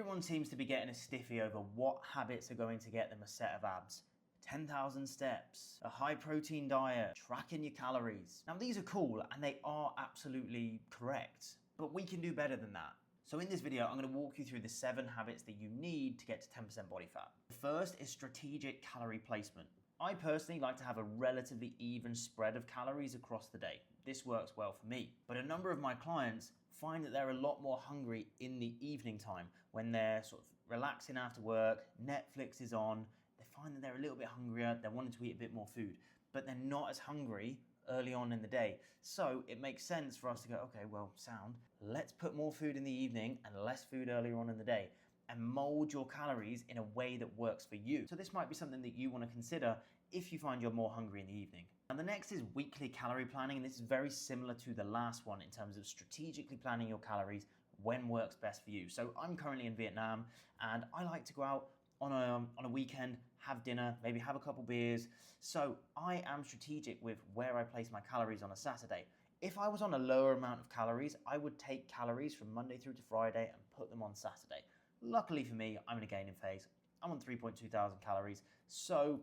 Everyone seems to be getting a stiffy over what habits are going to get them a set of abs. 10,000 steps, a high protein diet, tracking your calories. Now these are cool and they are absolutely correct, but we can do better than that. So in this video, I'm going to walk you through the 7 habits that you need to get to 10% body fat. The first is strategic calorie placement. I personally like to have a relatively even spread of calories across the day. This works well for me. But a number of my clients find that they're a lot more hungry in the evening time when they're sort of relaxing after work, Netflix is on, they find that they're a little bit hungrier, they're wanting to eat a bit more food, but they're not as hungry early on in the day. So it makes sense for us to go, okay, well, sound, let's put more food in the evening and less food earlier on in the day, and mold your calories in a way that works for you. So this might be something that you want to consider if you find you're more hungry in the evening. And the next is weekly calorie planning, and this is very similar to the last one in terms of strategically planning your calories when works best for you. So I'm currently in Vietnam and I like to go out on a weekend, have dinner, maybe have a couple beers. So I am strategic with where I place my calories on a Saturday. If I was on a lower amount of calories, I would take calories from Monday through to Friday and put them on Saturday. Luckily for me, I'm in a gaining phase. I'm on 3.2 thousand calories. So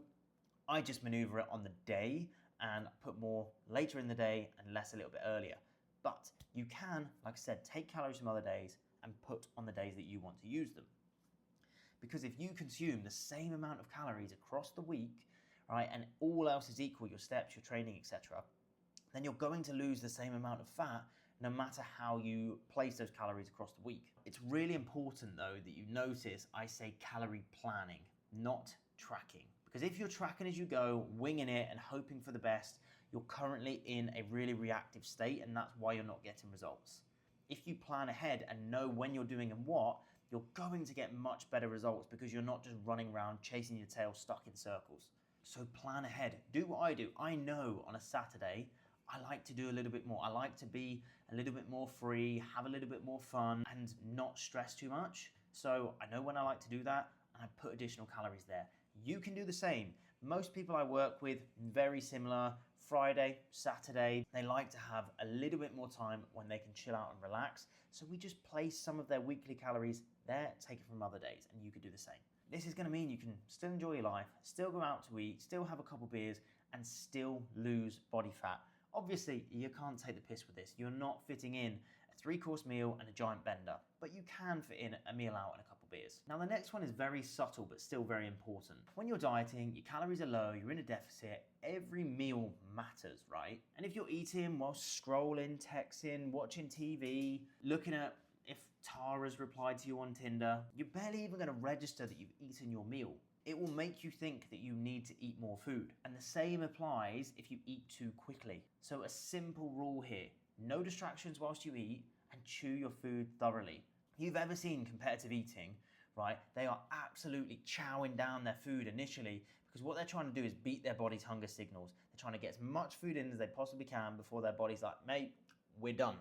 I just maneuver it on the day and put more later in the day and less a little bit earlier. But you can, like I said, take calories from other days and put on the days that you want to use them. Because if you consume the same amount of calories across the week, right, and all else is equal, your steps, your training, etc., then you're going to lose the same amount of fat no matter how you place those calories across the week. It's really important though that you notice I say calorie planning, not tracking. Because if you're tracking as you go, winging it and hoping for the best, you're currently in a really reactive state, and that's why you're not getting results. If you plan ahead and know when you're doing and what, you're going to get much better results because you're not just running around chasing your tail stuck in circles. So plan ahead. Do what I do. I know on a Saturday, I like to do a little bit more. I like to be a little bit more free, have a little bit more fun and not stress too much. So I know when I like to do that and I put additional calories there. You can do the same. Most people I work with, very similar, Friday, Saturday, they like to have a little bit more time when they can chill out and relax. So we just place some of their weekly calories there, take it from other days, and you could do the same. This is gonna mean you can still enjoy your life, still go out to eat, still have a couple beers, and still lose body fat. Obviously, you can't take the piss with this. You're not fitting in a 3-course meal and a giant bender, but you can fit in a meal out and a couple beers. Now, the next one is very subtle, but still very important. When you're dieting, your calories are low, you're in a deficit, every meal matters, right? And if you're eating while scrolling, texting, watching TV, looking at if Tara's replied to you on Tinder, you're barely even gonna register that you've eaten your meal. It will make you think that you need to eat more food. And the same applies if you eat too quickly. So a simple rule here, no distractions whilst you eat and chew your food thoroughly. You've ever seen competitive eating, right? They are absolutely chowing down their food initially because what they're trying to do is beat their body's hunger signals. They're trying to get as much food in as they possibly can before their body's like, mate, we're done.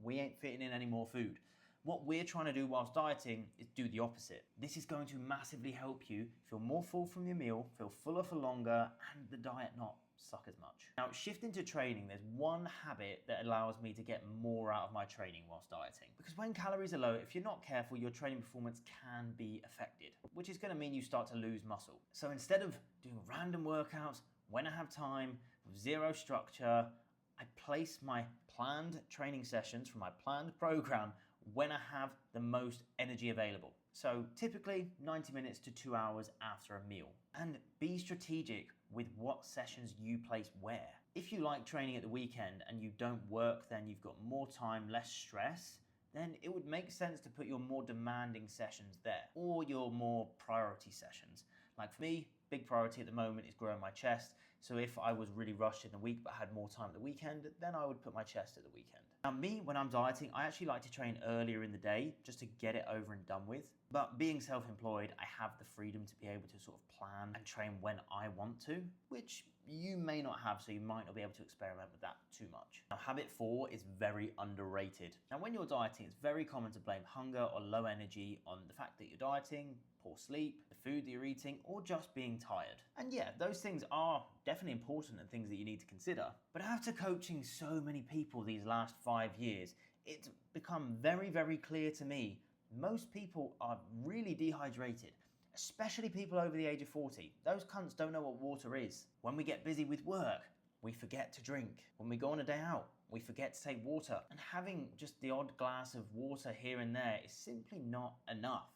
We ain't fitting in any more food. What we're trying to do whilst dieting is do the opposite. This is going to massively help you feel more full from your meal, feel fuller for longer, and the diet not suck as much. Now, shifting to training, there's one habit that allows me to get more out of my training whilst dieting. Because when calories are low, if you're not careful, your training performance can be affected, which is gonna mean you start to lose muscle. So instead of doing random workouts when I have time, with zero structure, I place my planned training sessions from my planned program when I have the most energy available. So typically 90 minutes to 2 hours after a meal. And be strategic with what sessions you place where. If you like training at the weekend and you don't work, then you've got more time, less stress, then it would make sense to put your more demanding sessions there or your more priority sessions. Like for me, big priority at the moment is growing my chest. So if I was really rushed in the week but had more time at the weekend, then I would put my chest at the weekend. Now me, when I'm dieting, I actually like to train earlier in the day just to get it over and done with. But being self-employed, I have the freedom to be able to sort of plan and train when I want to, which you may not have, so you might not be able to experiment with that too much. Now, habit 4 is very underrated. Now, when you're dieting, it's very common to blame hunger or low energy on the fact that you're dieting, poor sleep, the food that you're eating, or just being tired. And yeah, those things are definitely important and things that you need to consider. But after coaching so many people these last 5 years, it's become very, very clear to me most people are really dehydrated, especially people over the age of 40. Those cunts don't know what water is. When we get busy with work, we forget to drink. When we go on a day out, we forget to take water. And having just the odd glass of water here and there is simply not enough.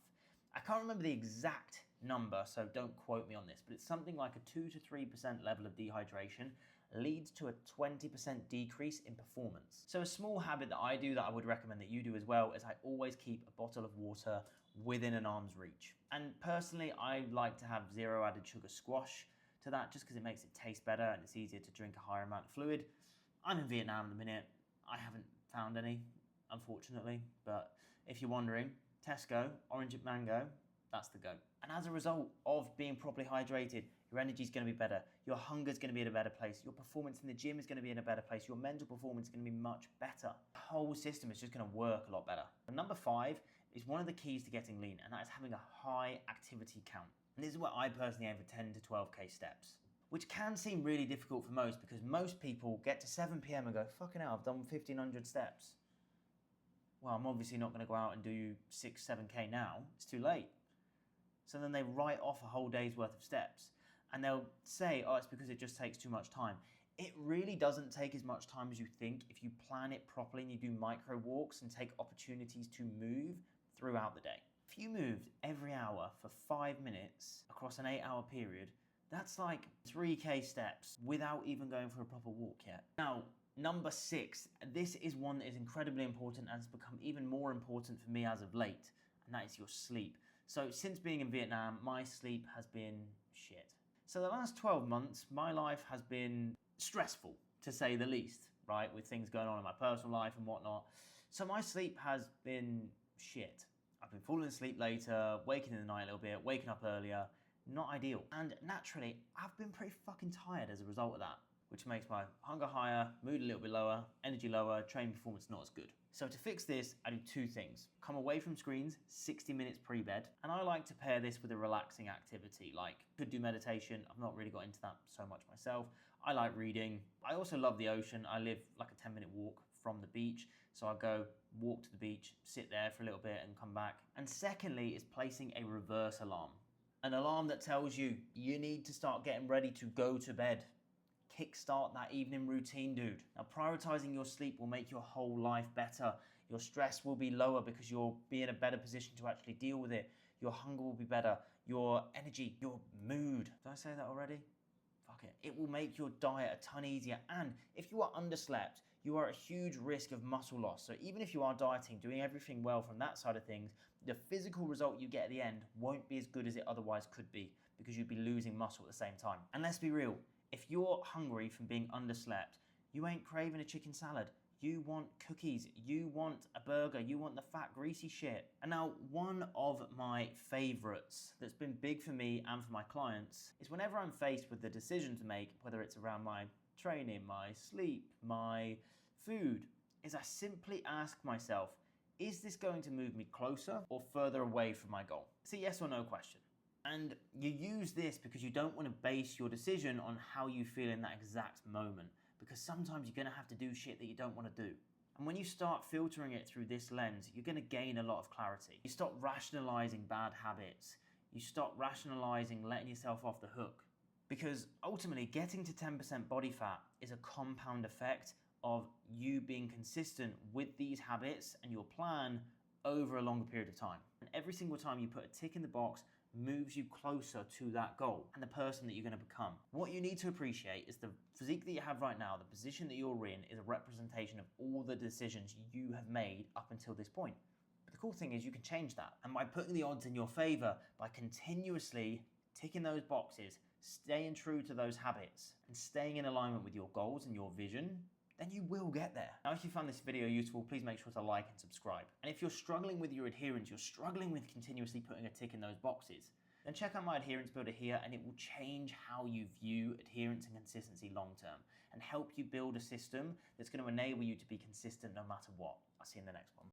I can't remember the exact number, so don't quote me on this, but it's something like a 2 to 3% level of dehydration leads to a 20% decrease in performance. So a small habit that I do that I would recommend that you do as well is I always keep a bottle of water within an arm's reach. And personally, I like to have 0 added sugar squash to that just because it makes it taste better and it's easier to drink a higher amount of fluid. I'm in Vietnam at the minute. I haven't found any, unfortunately, but if you're wondering, Tesco, orange and mango, that's the go. And as a result of being properly hydrated, your energy is going to be better, your hunger is going to be in a better place, your performance in the gym is going to be in a better place, your mental performance is going to be much better. The whole system is just going to work a lot better. And number 5 is one of the keys to getting lean, and that is having a high activity count. And this is where I personally aim for 10 to 12k steps, which can seem really difficult for most because most people get to 7 p.m. and go, fucking hell, I've done 1,500 steps. Well, I'm obviously not going to go out and do 6, 7k now. It's too late. So then they write off a whole day's worth of steps. And they'll say, oh, it's because it just takes too much time. It really doesn't take as much time as you think if you plan it properly and you do micro walks and take opportunities to move throughout the day. If you moved every hour for 5 minutes across an 8-hour period, that's like 3k steps without even going for a proper walk yet. Now, number 6, this is one that is incredibly important and has become even more important for me as of late, and that is your sleep. So since being in Vietnam, my sleep has been shit. So the last 12 months, my life has been stressful, to say the least, right? With things going on in my personal life and whatnot. So my sleep has been shit. I've been falling asleep later, waking in the night a little bit, waking up earlier. Not ideal. And naturally, I've been pretty fucking tired as a result of that, which makes my hunger higher, mood a little bit lower, energy lower, training performance not as good. So to fix this, I do 2 things. Come away from screens 60 minutes pre-bed, and I like to pair this with a relaxing activity, like could do meditation. I've not really got into that so much myself. I like reading. I also love the ocean. I live like a 10-minute walk from the beach, so I go walk to the beach, sit there for a little bit and come back. And secondly is placing a reverse alarm. An alarm that tells you you need to start getting ready to go to bed. Kickstart that evening routine, dude. Now, prioritizing your sleep will make your whole life better. Your stress will be lower because you'll be in a better position to actually deal with it. Your hunger will be better. Your energy, your mood. Did I say that already? Fuck it. It will make your diet a ton easier. And if you are underslept, you are at a huge risk of muscle loss. So even if you are dieting, doing everything well from that side of things, the physical result you get at the end won't be as good as it otherwise could be because you'd be losing muscle at the same time. And let's be real, if you're hungry from being underslept, you ain't craving a chicken salad. You want cookies, you want a burger, you want the fat, greasy shit. And now, one of my favorites that's been big for me and for my clients is whenever I'm faced with the decision to make, whether it's around my training, my sleep, my food, is I simply ask myself, is this going to move me closer or further away from my goal? It's a yes or no question. And you use this because you don't want to base your decision on how you feel in that exact moment, because sometimes you're going to have to do shit that you don't want to do. And when you start filtering it through this lens, you're going to gain a lot of clarity. You stop rationalizing bad habits. You stop rationalizing letting yourself off the hook. Because ultimately, getting to 10% body fat is a compound effect of you being consistent with these habits and your plan over a longer period of time. And every single time you put a tick in the box moves you closer to that goal and the person that you're going to become. What you need to appreciate is the physique that you have right now, the position that you're in, is a representation of all the decisions you have made up until this point. But the cool thing is you can change that. And by putting the odds in your favor, by continuously ticking those boxes, staying true to those habits, and staying in alignment with your goals and your vision, then you will get there. Now, if you found this video useful, please make sure to like and subscribe. And if you're struggling with your adherence, you're struggling with continuously putting a tick in those boxes, then check out my adherence builder here, and it will change how you view adherence and consistency long term and help you build a system that's going to enable you to be consistent no matter what. I'll see you in the next one.